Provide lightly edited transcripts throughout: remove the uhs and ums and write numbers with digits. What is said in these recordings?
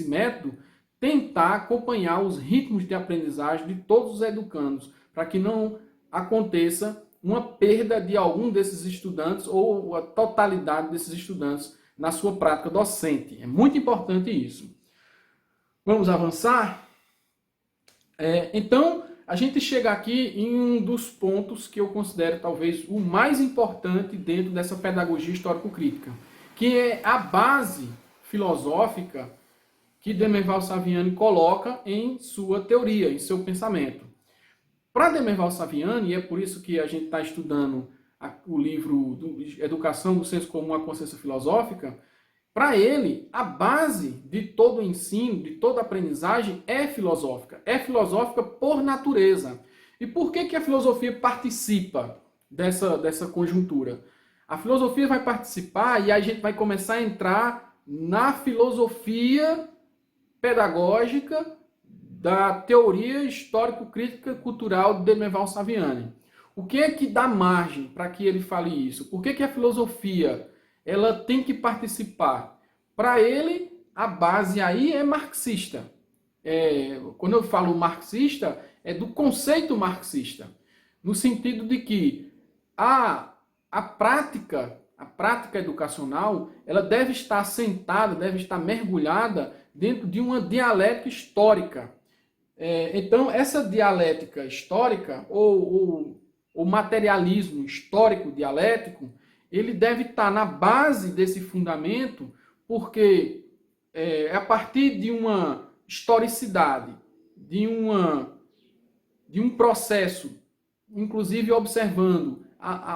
método, tentar acompanhar os ritmos de aprendizagem de todos os educandos, para que não aconteça uma perda de algum desses estudantes ou a totalidade desses estudantes na sua prática docente. É muito importante isso. Vamos avançar? Então, a gente chega aqui em um dos pontos que eu considero talvez o mais importante dentro dessa pedagogia histórico-crítica, que é a base filosófica que Demerval Saviani coloca em sua teoria, em seu pensamento. Para Demerval Saviani, e é por isso que a gente está estudando o livro Educação do Senso Comum à Consciência Filosófica, para ele, a base de todo o ensino, de toda a aprendizagem é filosófica. É filosófica por natureza. E por que a filosofia participa dessa conjuntura? A filosofia vai participar e a gente vai começar a entrar na filosofia pedagógica da teoria histórico-crítica cultural de Demerval Saviani. O que é que dá margem para que ele fale isso? Por que a filosofia ela tem que participar? Para ele, a base aí é marxista. Quando eu falo marxista, é do conceito marxista, no sentido de que a prática educacional, ela deve estar assentada, deve estar mergulhada dentro de uma dialética histórica. Então, essa dialética histórica, ou o materialismo histórico dialético, ele deve estar na base desse fundamento, porque a partir de uma historicidade, de um processo, inclusive observando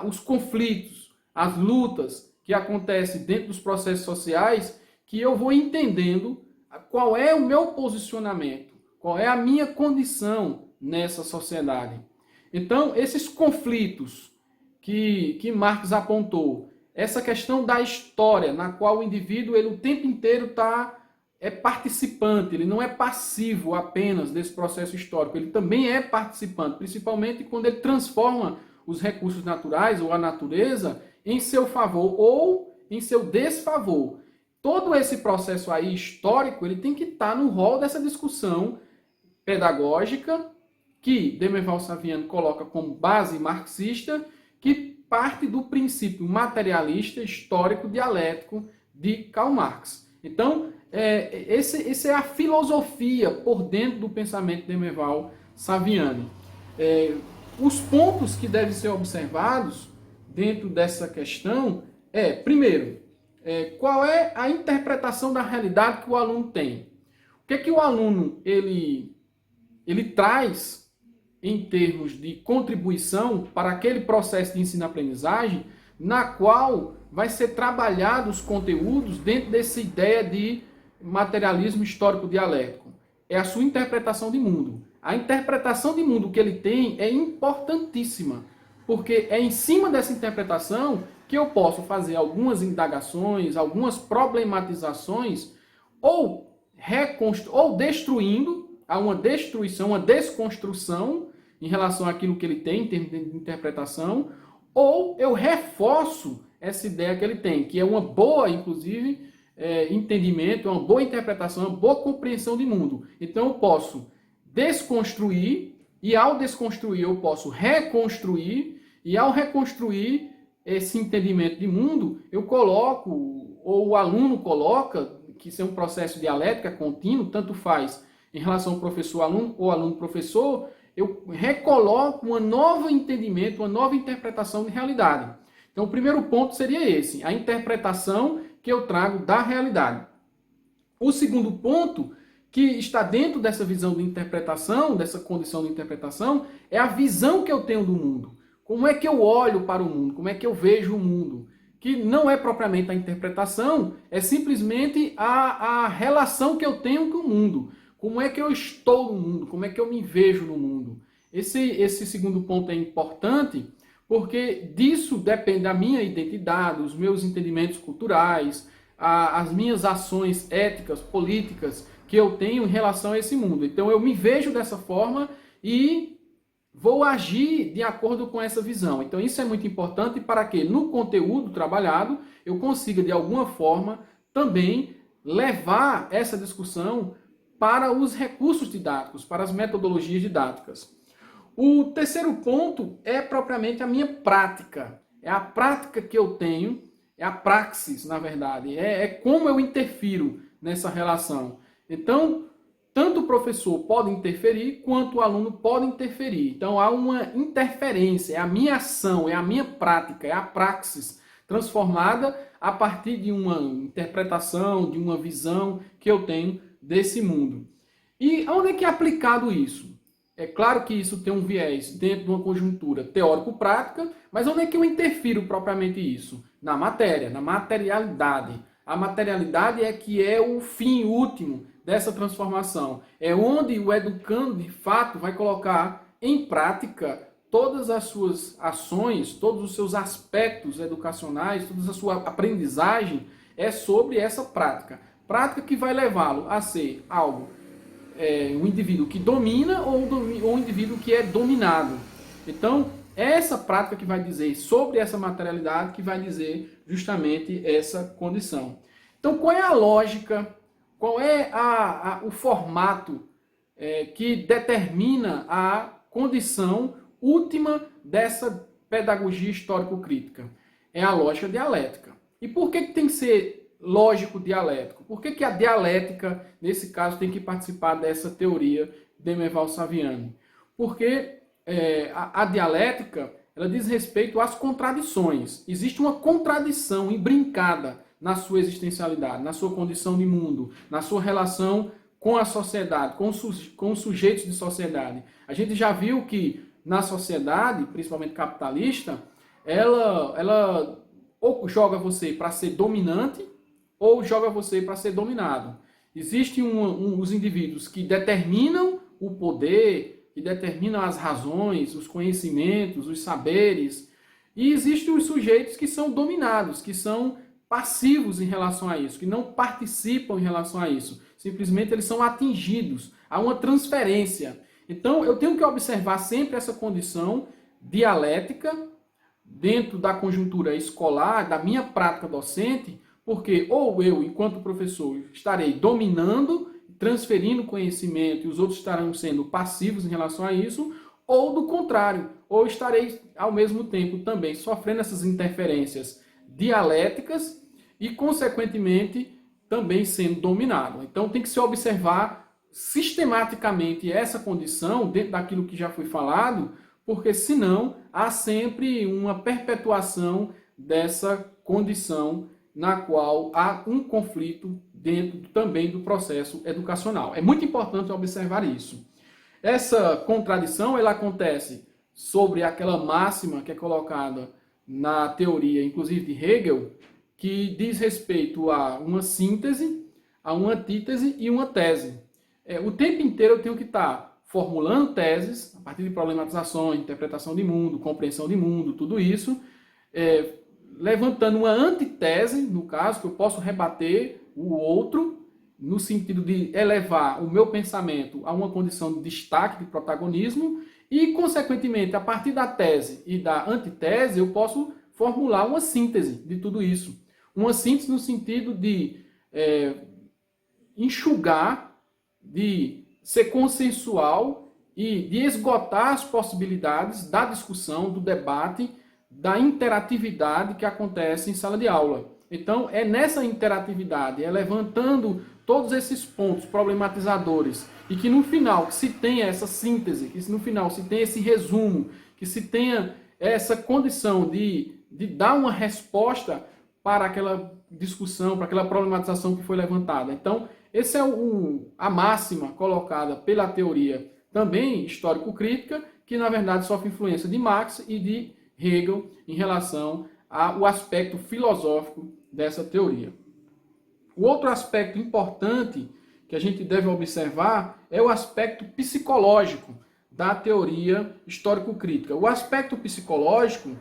os conflitos, as lutas que acontecem dentro dos processos sociais, que eu vou entendendo qual é o meu posicionamento, qual é a minha condição nessa sociedade. Então, esses conflitos que Marx apontou, essa questão da história, na qual o indivíduo ele, o tempo inteiro é participante, ele não é passivo apenas desse processo histórico, ele também é participante, principalmente quando ele transforma os recursos naturais ou a natureza em seu favor ou em seu desfavor. Todo esse processo aí histórico, ele tem que estar no rol dessa discussão pedagógica que Demerval Saviani coloca como base marxista, que parte do princípio materialista, histórico, dialético de Karl Marx. Então, essa é a filosofia por dentro do pensamento de Demerval Saviani. Os pontos que devem ser observados dentro dessa questão primeiro, qual é a interpretação da realidade que o aluno tem? O que é que o aluno ele traz em termos de contribuição para aquele processo de ensino-aprendizagem, na qual vai ser trabalhado os conteúdos dentro dessa ideia de materialismo histórico dialético? É a sua interpretação de mundo. A interpretação de mundo que ele tem é importantíssima, porque é em cima dessa interpretação que eu posso fazer algumas indagações, algumas problematizações, ou destruindo, há uma destruição, uma desconstrução em relação àquilo que ele tem em termos de interpretação, ou eu reforço essa ideia que ele tem, que é uma boa, inclusive, entendimento, uma boa interpretação, uma boa compreensão de mundo. Então eu posso desconstruir, e ao desconstruir eu posso reconstruir, e ao reconstruir esse entendimento de mundo, eu coloco, ou o aluno coloca, que isso é um processo dialético contínuo, tanto faz em relação ao professor-aluno ou aluno-professor, eu recoloco um novo entendimento, uma nova interpretação de realidade. Então, o primeiro ponto seria esse, a interpretação que eu trago da realidade. O segundo ponto, que está dentro dessa visão de interpretação, dessa condição de interpretação, é a visão que eu tenho do mundo. Como é que eu olho para o mundo? Como é que eu vejo o mundo? Que não é propriamente a interpretação, é simplesmente a relação que eu tenho com o mundo. Como é que eu estou no mundo? Como é que eu me vejo no mundo? Esse segundo ponto é importante, porque disso depende a minha identidade, os meus entendimentos culturais, as minhas ações éticas, políticas que eu tenho em relação a esse mundo. Então eu me vejo dessa forma e vou agir de acordo com essa visão. Então isso é muito importante para que no conteúdo trabalhado eu consiga de alguma forma também levar essa discussão para os recursos didáticos, para as metodologias didáticas. O terceiro ponto é propriamente a minha prática. É a prática que eu tenho, é a praxis, na verdade. É como eu interfiro nessa relação. Então, tanto o professor pode interferir, quanto o aluno pode interferir. Então, há uma interferência, é a minha ação, é a minha prática, é a praxis transformada a partir de uma interpretação, de uma visão que eu tenho desse mundo. E onde é que é aplicado isso? É claro que isso tem um viés dentro de uma conjuntura teórico-prática, mas onde é que eu interfiro propriamente isso? Na matéria, na materialidade. A materialidade é que é o fim último dessa transformação. É onde o educando, de fato, vai colocar em prática todas as suas ações, todos os seus aspectos educacionais, toda a sua aprendizagem é sobre essa prática. Prática que vai levá-lo a ser algo, um indivíduo que domina ou um indivíduo que é dominado. Então, é essa prática que vai dizer sobre essa materialidade, que vai dizer justamente essa condição. Então, qual é a lógica, qual é o formato que determina a condição última dessa pedagogia histórico-crítica? É a lógica dialética. E por que tem que ser lógico-dialético? Por que a dialética, nesse caso, tem que participar dessa teoria de Meval Saviani? Porque a dialética, ela diz respeito às contradições. Existe uma contradição imbrincada na sua existencialidade, na sua condição de mundo, na sua relação com a sociedade, com os sujeitos de sociedade. A gente já viu que na sociedade, principalmente capitalista, ela ou joga você para ser dominante ou joga você para ser dominado. Existem os indivíduos que determinam o poder, que determinam as razões, os conhecimentos, os saberes, e existem os sujeitos que são dominados, que são passivos em relação a isso, que não participam em relação a isso. Simplesmente eles são atingidos. Há uma transferência. Então, eu tenho que observar sempre essa condição dialética dentro da conjuntura escolar, da minha prática docente, porque ou eu, enquanto professor, estarei dominando, transferindo conhecimento e os outros estarão sendo passivos em relação a isso, ou do contrário, ou estarei ao mesmo tempo também sofrendo essas interferências dialéticas e, consequentemente, também sendo dominado. Então, tem que se observar sistematicamente essa condição dentro daquilo que já foi falado, porque senão há sempre uma perpetuação dessa condição na qual há um conflito dentro também do processo educacional. É muito importante observar isso. Essa contradição ela acontece sobre aquela máxima que é colocada na teoria, inclusive de Hegel, que diz respeito a uma síntese, a uma antítese e uma tese. O tempo inteiro eu tenho que estar formulando teses, a partir de problematizações, interpretação de mundo, compreensão de mundo, tudo isso, levantando uma antitese, no caso, que eu posso rebater o outro, no sentido de elevar o meu pensamento a uma condição de destaque, de protagonismo, e, consequentemente, a partir da tese e da antitese, eu posso formular uma síntese de tudo isso. Uma síntese no sentido de enxugar, de ser consensual e de esgotar as possibilidades da discussão, do debate, da interatividade que acontece em sala de aula. Então, é nessa interatividade, é levantando todos esses pontos problematizadores e que no final que se tenha essa síntese, que no final se tenha esse resumo, que se tenha essa condição de dar uma resposta para aquela discussão, para aquela problematização que foi levantada. Então, essa é a máxima colocada pela teoria também histórico-crítica, que na verdade sofre influência de Marx e de Hegel em relação ao aspecto filosófico dessa teoria. O outro aspecto importante que a gente deve observar é o aspecto psicológico da teoria histórico-crítica. O aspecto psicológico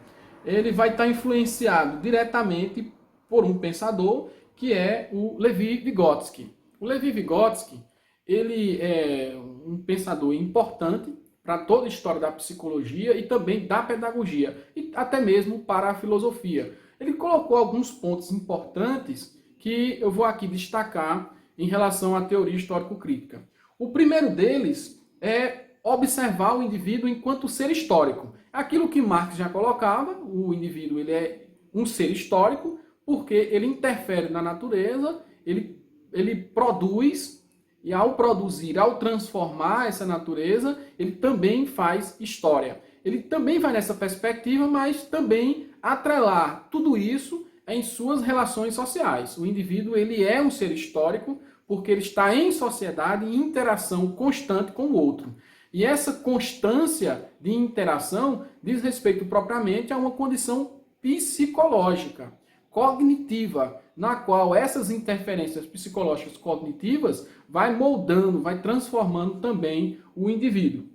ele vai estar influenciado diretamente por um pensador que é o Levi Vygotsky. O Levi Vygotsky ele é um pensador importante para toda a história da psicologia e também da pedagogia, e até mesmo para a filosofia. Ele colocou alguns pontos importantes que eu vou aqui destacar em relação à teoria histórico-crítica. O primeiro deles é observar o indivíduo enquanto ser histórico. Aquilo que Marx já colocava, o indivíduo ele é um ser histórico porque ele interfere na natureza, ele produz, e ao produzir, ao transformar essa natureza, ele também faz história. Ele também vai nessa perspectiva, mas também atrelar tudo isso em suas relações sociais. O indivíduo ele é um ser histórico porque ele está em sociedade, em interação constante com o outro. E essa constância de interação diz respeito propriamente a uma condição psicológica, cognitiva, na qual essas interferências psicológicas cognitivas vai moldando, vai transformando também o indivíduo.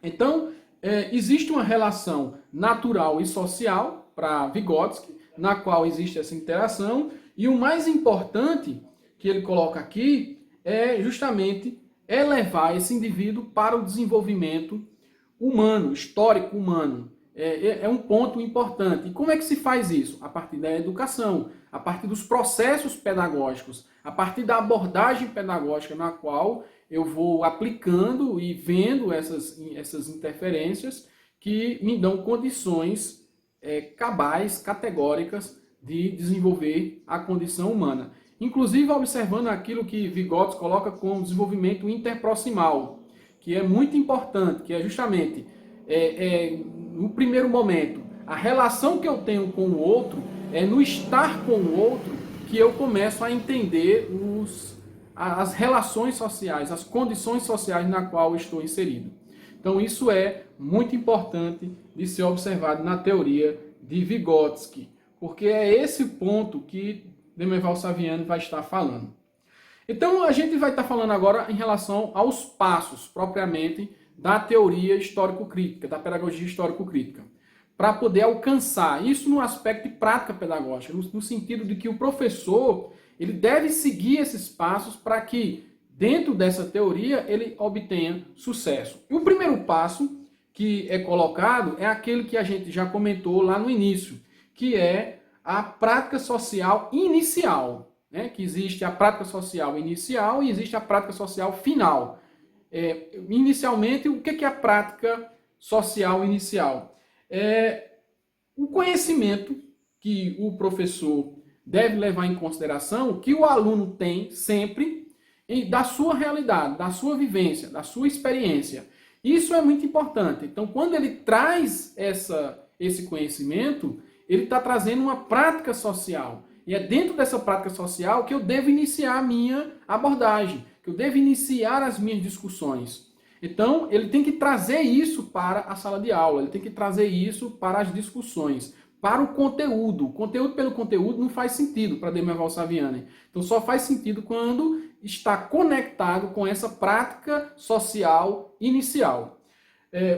Então, existe uma relação natural e social para Vygotsky, na qual existe essa interação, e o mais importante que ele coloca aqui é justamente elevar esse indivíduo para o desenvolvimento humano, histórico humano. É um ponto importante. E como é que se faz isso? A partir da educação, a partir dos processos pedagógicos, a partir da abordagem pedagógica na qual eu vou aplicando e vendo essas interferências que me dão condições cabais, categóricas de desenvolver a condição humana. Inclusive observando aquilo que Vygotsky coloca como desenvolvimento interproximal, que é muito importante, que é justamente no primeiro momento, a relação que eu tenho com o outro, é no estar com o outro que eu começo a entender as relações sociais, as condições sociais na qual eu estou inserido. Então isso é muito importante de ser observado na teoria de Vygotsky, porque é esse ponto que Demerval Saviano vai estar falando. Então a gente vai estar falando agora em relação aos passos propriamente da teoria histórico-crítica, da pedagogia histórico-crítica, para poder alcançar isso no aspecto de prática pedagógica, no sentido de que o professor ele deve seguir esses passos para que, dentro dessa teoria, ele obtenha sucesso. E o primeiro passo que é colocado é aquele que a gente já comentou lá no início, que é a prática social inicial, né? Que existe a prática social inicial e existe a prática social final. Inicialmente, o que é a prática social inicial? O conhecimento que o professor deve levar em consideração, que o aluno tem sempre, da sua realidade, da sua vivência, da sua experiência. Isso é muito importante. Então, quando ele traz esse conhecimento, ele está trazendo uma prática social. E é dentro dessa prática social que eu devo iniciar a minha abordagem, que eu devo iniciar as minhas discussões. Então, ele tem que trazer isso para a sala de aula, ele tem que trazer isso para as discussões, para o conteúdo. O conteúdo pelo conteúdo não faz sentido para Demerval Saviano. Então, só faz sentido quando está conectado com essa prática social inicial.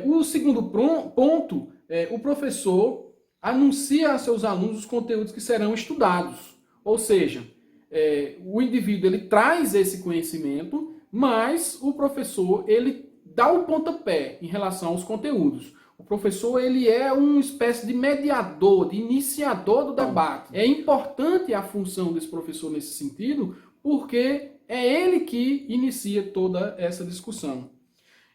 O segundo ponto, o professor anuncia a seus alunos os conteúdos que serão estudados. Ou seja, o indivíduo ele traz esse conhecimento, mas o professor ele dá o pontapé em relação aos conteúdos. O professor ele é uma espécie de mediador, de iniciador do debate. É importante a função desse professor nesse sentido, porque é ele que inicia toda essa discussão.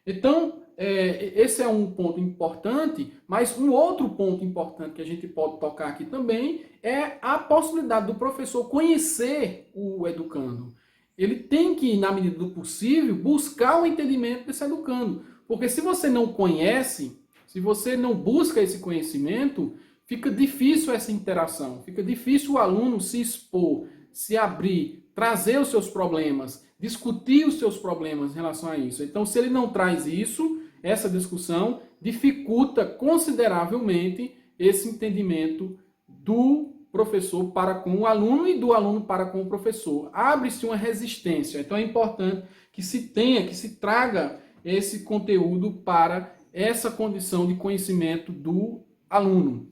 Então, esse é um ponto importante, mas um outro ponto importante que a gente pode tocar aqui também é a possibilidade do professor conhecer o educando. Ele tem que, na medida do possível, buscar o entendimento desse educando. Porque se você não conhece, se você não busca esse conhecimento, fica difícil essa interação, fica difícil o aluno se expor, se abrir, trazer os seus problemas, discutir os seus problemas em relação a isso. Então, se ele não traz isso, essa discussão dificulta consideravelmente esse entendimento do professor para com o aluno e do aluno para com o professor. Abre-se uma resistência. Então, é importante que se tenha, que se traga esse conteúdo para essa condição de conhecimento do aluno.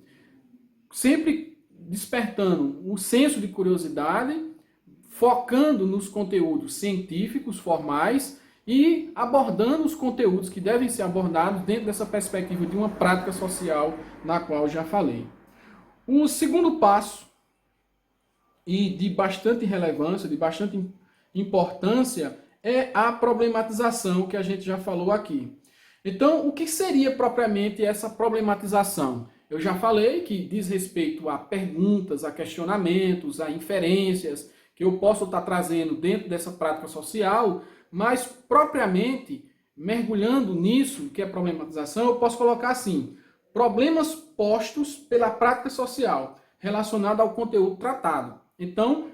Sempre despertando o senso de curiosidade, focando nos conteúdos científicos, formais, e abordando os conteúdos que devem ser abordados dentro dessa perspectiva de uma prática social na qual já falei. O segundo passo e de bastante relevância, de bastante importância, é a problematização que a gente já falou aqui. Então, o que seria propriamente essa problematização? Eu já falei que diz respeito a perguntas, a questionamentos, a inferências que eu posso estar trazendo dentro dessa prática social, mas propriamente mergulhando nisso, que é problematização, eu posso colocar assim: problemas postos pela prática social relacionada ao conteúdo tratado. Então,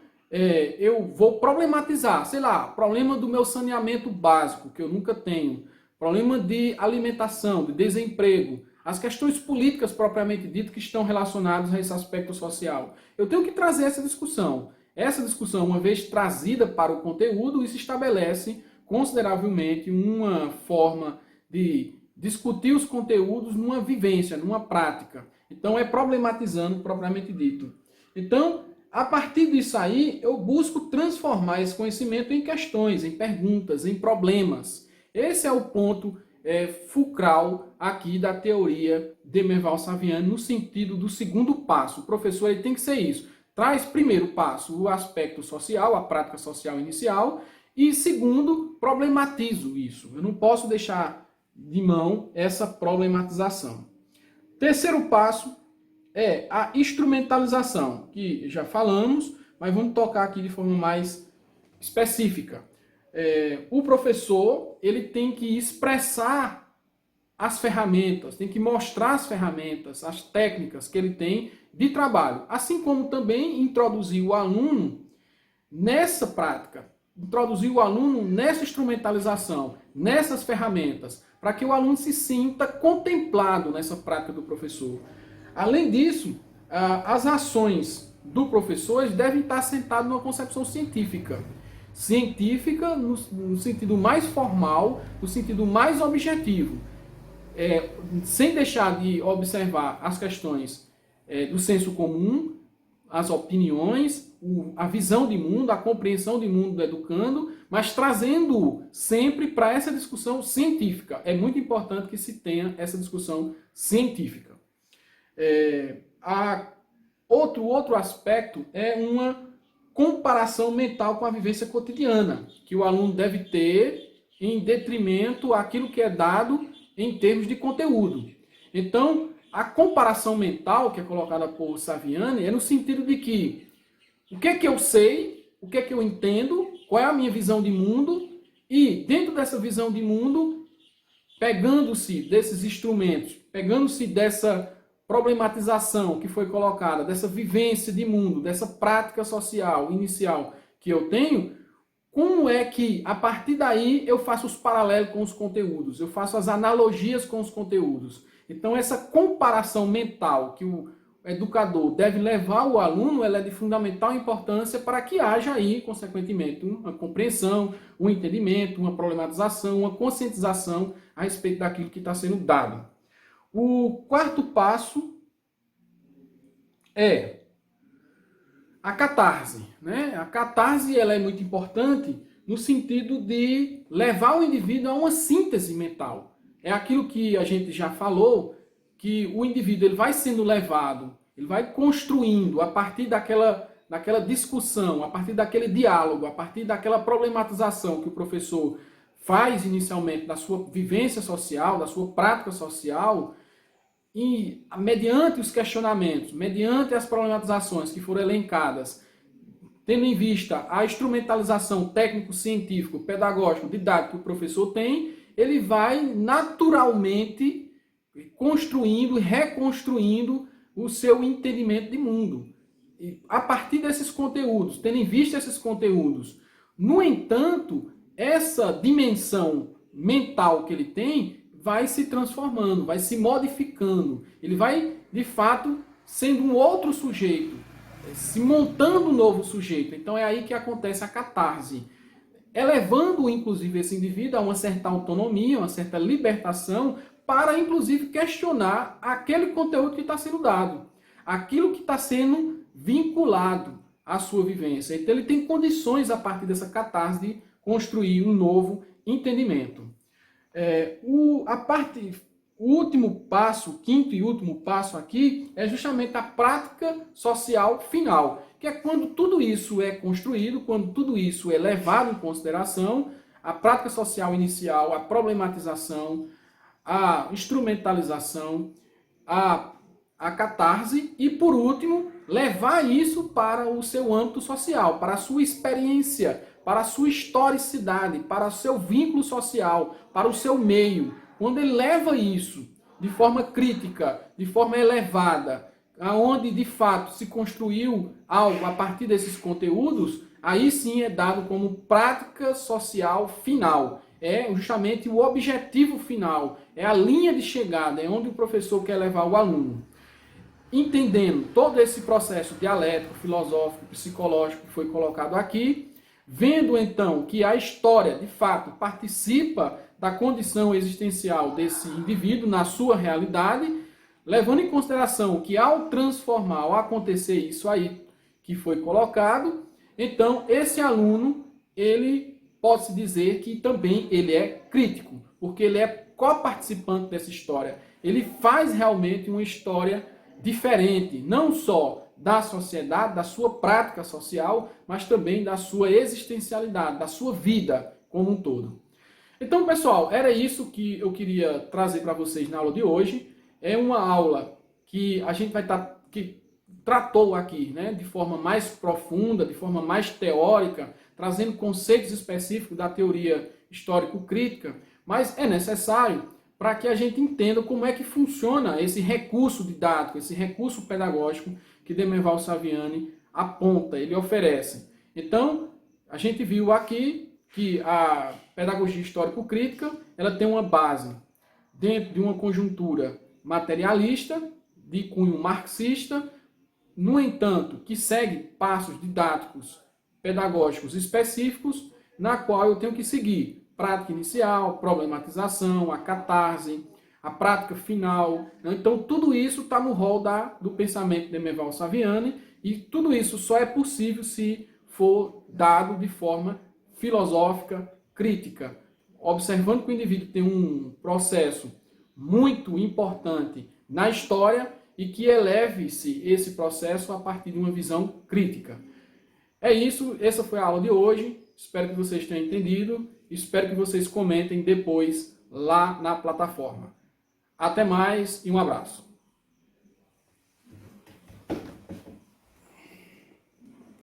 eu vou problematizar, sei lá, problema do meu saneamento básico, que eu nunca tenho, problema de alimentação, de desemprego, as questões políticas propriamente ditas que estão relacionadas a esse aspecto social. Eu tenho que trazer essa discussão. Essa discussão, uma vez trazida para o conteúdo, isso estabelece consideravelmente uma forma de discutir os conteúdos numa vivência, numa prática. Então, é problematizando propriamente dito. Então, a partir disso aí, eu busco transformar esse conhecimento em questões, em perguntas, em problemas. Esse é o ponto fulcral aqui da teoria de Merval-Saviani, no sentido do segundo passo. O professor ele tem que ser isso. Traz primeiro passo o aspecto social, a prática social inicial, e segundo, problematizo isso. Eu não posso deixar de mão essa problematização. Terceiro passo é a instrumentalização, que já falamos, mas vamos tocar aqui de forma mais específica. O professor ele tem que expressar as ferramentas, tem que mostrar as ferramentas, as técnicas que ele tem de trabalho, assim como também introduzir o aluno nessa prática, introduzir o aluno nessa instrumentalização, nessas ferramentas, para que o aluno se sinta contemplado nessa prática do professor. Além disso, as ações do professor devem estar assentadas numa concepção científica. Científica no sentido mais formal, no sentido mais objetivo, sem deixar de observar as questões do senso comum, as opiniões, a visão de mundo, a compreensão de mundo do educando, mas trazendo sempre para essa discussão científica. É muito importante que se tenha essa discussão científica. Outro aspecto é uma comparação mental com a vivência cotidiana, que o aluno deve ter em detrimento àquilo que é dado em termos de conteúdo. Então, a comparação mental que é colocada por Saviani é no sentido de que o que é que eu sei, o que é que eu entendo, qual é a minha visão de mundo, e dentro dessa visão de mundo, pegando-se desses instrumentos, pegando-se dessa problematização que foi colocada, dessa vivência de mundo, dessa prática social inicial que eu tenho, como é que, a partir daí, eu faço os paralelos com os conteúdos, eu faço as analogias com os conteúdos. Então, essa comparação mental que o educador deve levar o aluno, ela é de fundamental importância para que haja aí, consequentemente, uma compreensão, um entendimento, uma problematização, uma conscientização a respeito daquilo que está sendo dado. O quarto passo é a catarse. Né? A catarse ela é muito importante no sentido de levar o indivíduo a uma síntese mental. É aquilo que a gente já falou, que o indivíduo ele vai sendo levado, ele vai construindo a partir daquela discussão, a partir daquele diálogo, a partir daquela problematização que o professor faz inicialmente da sua vivência social, da sua prática social, e mediante os questionamentos, mediante as problematizações que foram elencadas, tendo em vista a instrumentalização técnico-científico, pedagógico, didático que o professor tem, ele vai naturalmente construindo e reconstruindo o seu entendimento de mundo. E a partir desses conteúdos, tendo em vista esses conteúdos. No entanto, essa dimensão mental que ele tem vai se transformando, vai se modificando. Ele vai, de fato, sendo um outro sujeito, se montando um novo sujeito. Então é aí que acontece a catarse. Elevando, inclusive, esse indivíduo a uma certa autonomia, uma certa libertação, para, inclusive, questionar aquele conteúdo que está sendo dado. Aquilo que está sendo vinculado à sua vivência. Então ele tem condições, a partir dessa catarse, de construir um novo entendimento. A parte o último passo, o quinto e último passo aqui, é justamente a prática social final, que é quando tudo isso é construído, quando tudo isso é levado em consideração, a prática social inicial, a problematização, a instrumentalização, a catarse e, por último, levar isso para o seu âmbito social, para a sua experiência, para a sua historicidade, para o seu vínculo social, para o seu meio. Quando ele leva isso de forma crítica, de forma elevada, aonde de fato se construiu algo a partir desses conteúdos, aí sim é dado como prática social final. É justamente o objetivo final, é a linha de chegada, é onde o professor quer levar o aluno. Entendendo todo esse processo dialético, filosófico, psicológico que foi colocado aqui, vendo então que a história, de fato, participa da condição existencial desse indivíduo na sua realidade, levando em consideração que ao transformar, ao acontecer isso aí que foi colocado, então esse aluno, ele pode-se dizer que também ele é crítico, porque ele é coparticipante dessa história. Ele faz realmente uma história diferente, não só da sociedade, da sua prática social, mas também da sua existencialidade, da sua vida como um todo. Então, pessoal, era isso que eu queria trazer para vocês na aula de hoje. É uma aula que a gente vai estar, que tratou aqui, né, de forma mais profunda, de forma mais teórica, trazendo conceitos específicos da teoria histórico-crítica, mas é necessário para que a gente entenda como é que funciona esse recurso didático, esse recurso pedagógico que Demerval Saviani aponta, ele oferece. Então, a gente viu aqui que a pedagogia histórico-crítica, ela tem uma base dentro de uma conjuntura materialista, de cunho marxista, no entanto, que segue passos didáticos pedagógicos específicos, na qual eu tenho que seguir prática inicial, problematização, a catarse, a prática final. Então, tudo isso está no rol do pensamento de Demerval Saviani, e tudo isso só é possível se for dado de forma filosófica, crítica, observando que o indivíduo tem um processo muito importante na história e que eleve-se esse processo a partir de uma visão crítica. É isso, essa foi a aula de hoje. Espero que vocês tenham entendido. Espero que vocês comentem depois lá na plataforma. Até mais e um abraço.